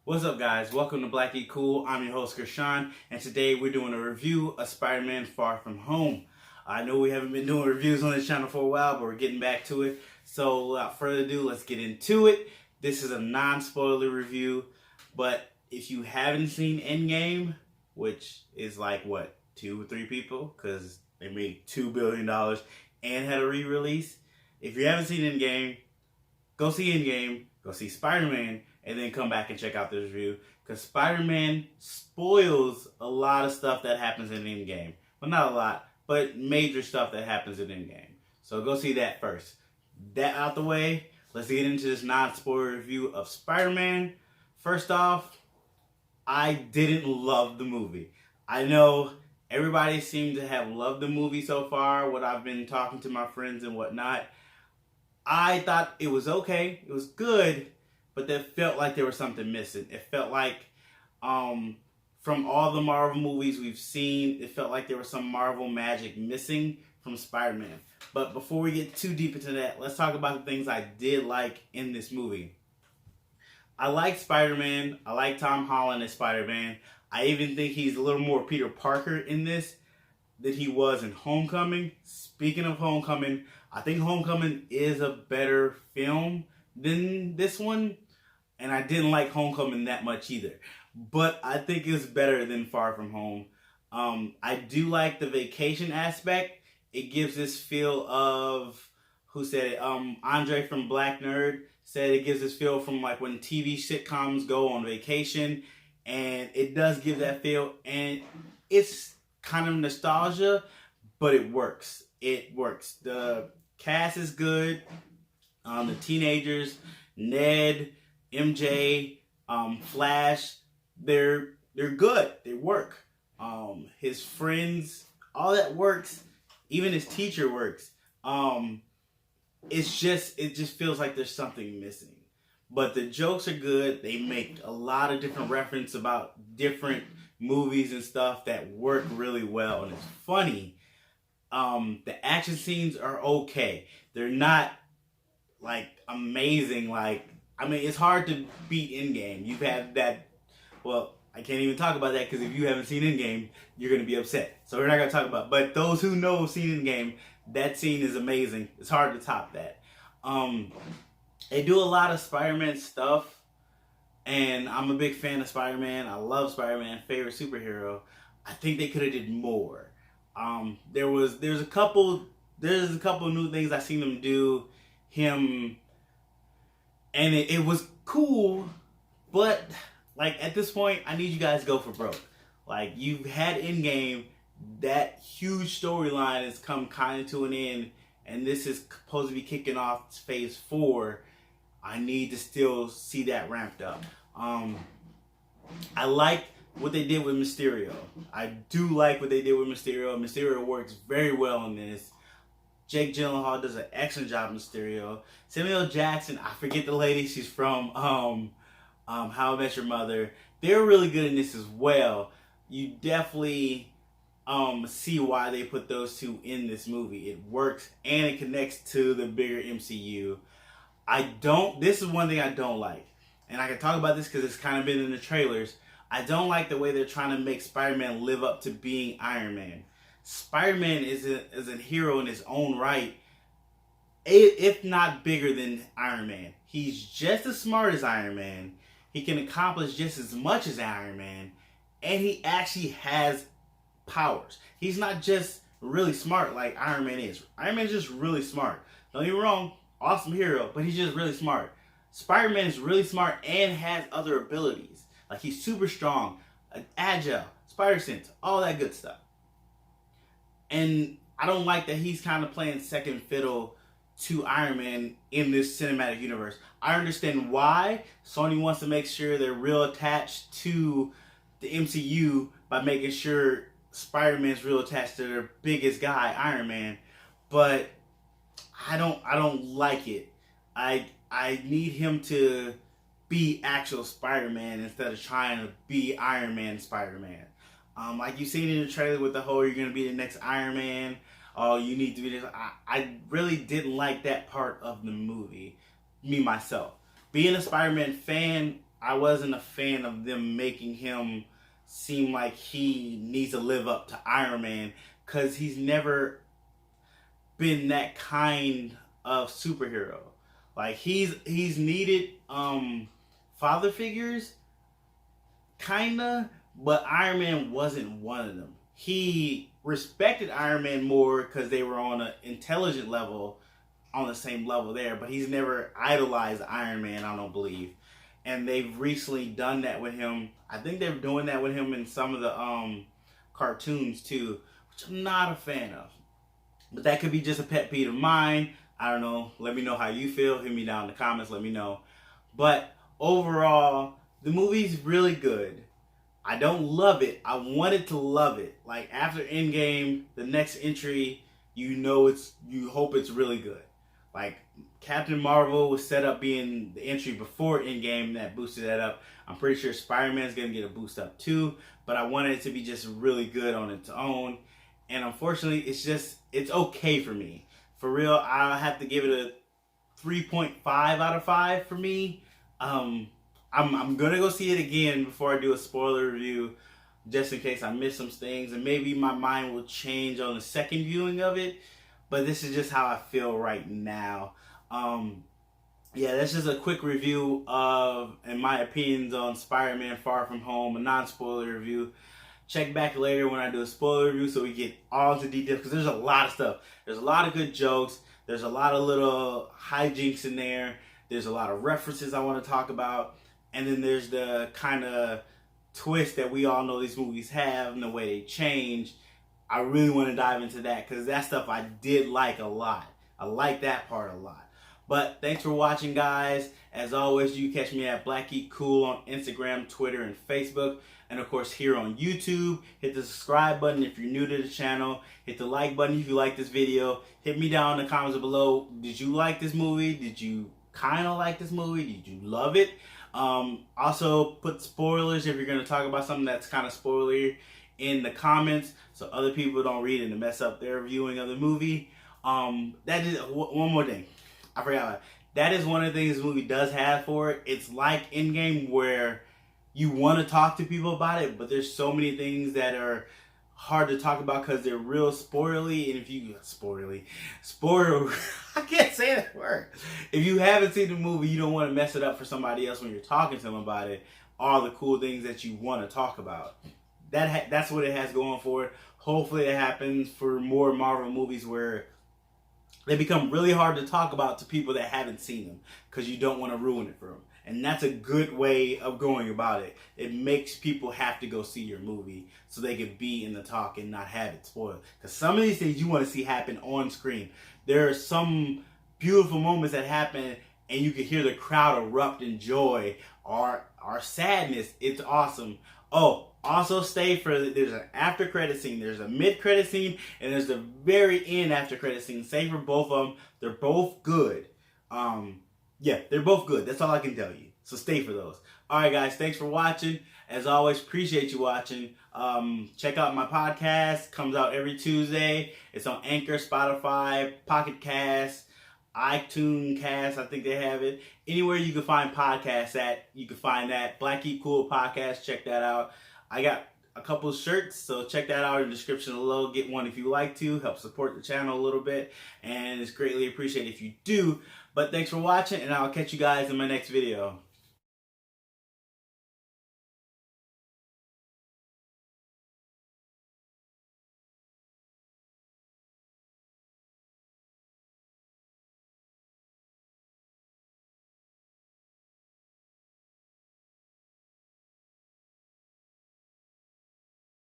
What's up, guys? Welcome to Black Geek Cool. I'm your host, Krishan, and today we're doing a review of Spider-Man Far From Home. I know we haven't been doing reviews on this channel for a while, but we're getting back to it. So without further ado, let's get into it. This is a non-spoiler review, but if you haven't seen Endgame, which is like, what, 2 or 3 people? Because they made $2 billion and had a re-release. If you haven't seen Endgame, go see Endgame, go see Spider-Man, and then come back and check out this review. Because Spider-Man spoils a lot of stuff that happens in Endgame. Well, not a lot, but major stuff that happens in Endgame. So go see that first. That out the way, let's get into this non-spoiler review of Spider-Man. First off, I didn't love the movie. I know everybody seemed to have loved the movie so far, what I've been talking to my friends and whatnot. I thought it was okay. It was good, but that felt like there was something missing. It felt like from all the Marvel movies we've seen, it felt like there was some Marvel magic missing from Spider-Man. But before we get too deep into that, let's talk about the things I did like in this movie. I like Spider-Man. I like Tom Holland as Spider-Man. I even think he's a little more Peter Parker in this than he was in Homecoming. Speaking of Homecoming, I think Homecoming is a better film than this one. And I didn't like Homecoming that much either. But I think it's better than Far From Home. I do like the vacation aspect. It gives this feel of, who said it? Andre from Black Nerd said it gives this feel from like when TV sitcoms go on vacation. And it does give that feel. And it's kind of nostalgia, but it works. It works. The cast is good. The teenagers, Ned, MJ, Flash, they're good. They work. His friends, all that works. Even his teacher works. It just feels like there's something missing. But the jokes are good. They make a lot of different reference about different movies and stuff that work really well, and it's funny. The action scenes are okay. They're not like amazing. Like, I mean, it's hard to beat Endgame. You've had that. Well, I can't even talk about that because if you haven't seen Endgame, you're gonna be upset. So we're not gonna talk about it. But those who know have seen Endgame, that scene is amazing. It's hard to top that. They do a lot of Spider-Man stuff, and I'm a big fan of Spider-Man. I love Spider-Man, favorite superhero. I think they could have did more. There's a couple new things I seen them do. And it was cool, but like at this point, I need you guys to go for broke. Like, you've had Endgame, that huge storyline has come kind of to an end, and this is supposed to be kicking off phase 4. I need to still see that ramped up. I like what they did with Mysterio. I do like what they did with Mysterio. Mysterio works very well in this. Jake Gyllenhaal does an excellent job in Mysterio. Samuel Jackson, I forget the lady, she's from How I Met Your Mother. They're really good in this as well. You definitely see why they put those two in this movie. It works and it connects to the bigger MCU. This is one thing I don't like. And I can talk about this because it's kind of been in the trailers. I don't like the way they're trying to make Spider-Man live up to being Iron Man. Spider-Man is a hero in his own right, if not bigger than Iron Man. He's just as smart as Iron Man. He can accomplish just as much as Iron Man. And he actually has powers. He's not just really smart like Iron Man is. Iron Man is just really smart. Don't get me wrong, awesome hero, but he's just really smart. Spider-Man is really smart and has other abilities. Like, he's super strong, agile, spider sense, all that good stuff. And I don't like that he's kind of playing second fiddle to Iron Man in this cinematic universe. I understand why Sony wants to make sure they're real attached to the MCU by making sure Spider-Man's real attached to their biggest guy, Iron Man. But I don't like it. I need him to be actual Spider-Man instead of trying to be Iron Man Spider-Man. Like you've seen in the trailer with the whole, you're going to be the next Iron Man. Oh, you need to be this. I really didn't like that part of the movie. Me, myself. Being a Spider-Man fan, I wasn't a fan of them making him seem like he needs to live up to Iron Man, because he's never been that kind of superhero. Like he's needed father figures, kinda, but Iron Man wasn't one of them. He respected Iron Man more because they were on an intelligent level, on the same level there, but he's never idolized Iron Man, I don't believe. And they've recently done that with him. I think they're doing that with him in some of the cartoons too, which I'm not a fan of. But that could be just a pet peeve of mine. I don't know. Let me know how you feel. Hit me down in the comments. Let me know. But overall, the movie's really good. I don't love it. I wanted to love it. Like after Endgame, the next entry, you hope it's really good. Like Captain Marvel was set up being the entry before Endgame that boosted that up. I'm pretty sure Spider-Man's gonna get a boost up too, but I wanted it to be just really good on its own. And unfortunately, it's okay for me. For real, I'll have to give it a 3.5 out of 5 for me. I'm gonna go see it again before I do a spoiler review, just in case I miss some things, and maybe my mind will change on the second viewing of it. But this is just how I feel right now. Yeah, that's just a quick review of, in my opinions, on Spider-Man Far From Home, a non-spoiler review. Check back later when I do a spoiler review so we get all the details, because there's a lot of stuff. There's a lot of good jokes. There's a lot of little hijinks in there. There's a lot of references I want to talk about. And then there's the kind of twist that we all know these movies have and the way they change. I really want to dive into that because that stuff I did like a lot. I like that part a lot. But thanks for watching, guys. As always, you catch me at Black Geek Cool on Instagram, Twitter, and Facebook. And of course, here on YouTube. Hit the subscribe button if you're new to the channel. Hit the like button if you like this video. Hit me down in the comments below. Did you like this movie? Did you kind of like this movie? Did you love it? Also, put spoilers if you're going to talk about something that's kind of spoilery in the comments, so other people don't read it and mess up their viewing of the movie. That is one more thing. I forgot. That is one of the things this movie does have for it. It's like Endgame, where you want to talk to people about it, but there's so many things that are hard to talk about because they're real spoilery. And if you spoiler, I can't say that word. If you haven't seen the movie, you don't want to mess it up for somebody else when you're talking to them about it. All the cool things that you want to talk about. That's what it has going for it. Hopefully it happens for more Marvel movies where they become really hard to talk about to people that haven't seen them, because you don't want to ruin it for them. And that's a good way of going about it. It makes people have to go see your movie so they can be in the talk and not have it spoiled. Because some of these things you want to see happen on screen. There are some beautiful moments that happen and you can hear the crowd erupt in joy or sadness. It's awesome. Oh, also stay for, there's an after credit scene, there's a mid credit scene, and there's the very end after credit scene. Stay for both of them. They're both good. Yeah, they're both good. That's all I can tell you. So stay for those. Alright guys, thanks for watching. As always, appreciate you watching. Check out my podcast. Comes out every Tuesday. It's on Anchor, Spotify, Pocket Cast, iTunes Cast, I think they have it. Anywhere you can find podcasts at, you can find that. Black Geek Cool Podcast, check that out. I got a couple of shirts, so check that out in the description below. Get one if you like to. Help support the channel a little bit, and it's greatly appreciated if you do. But thanks for watching, and I'll catch you guys in my next video.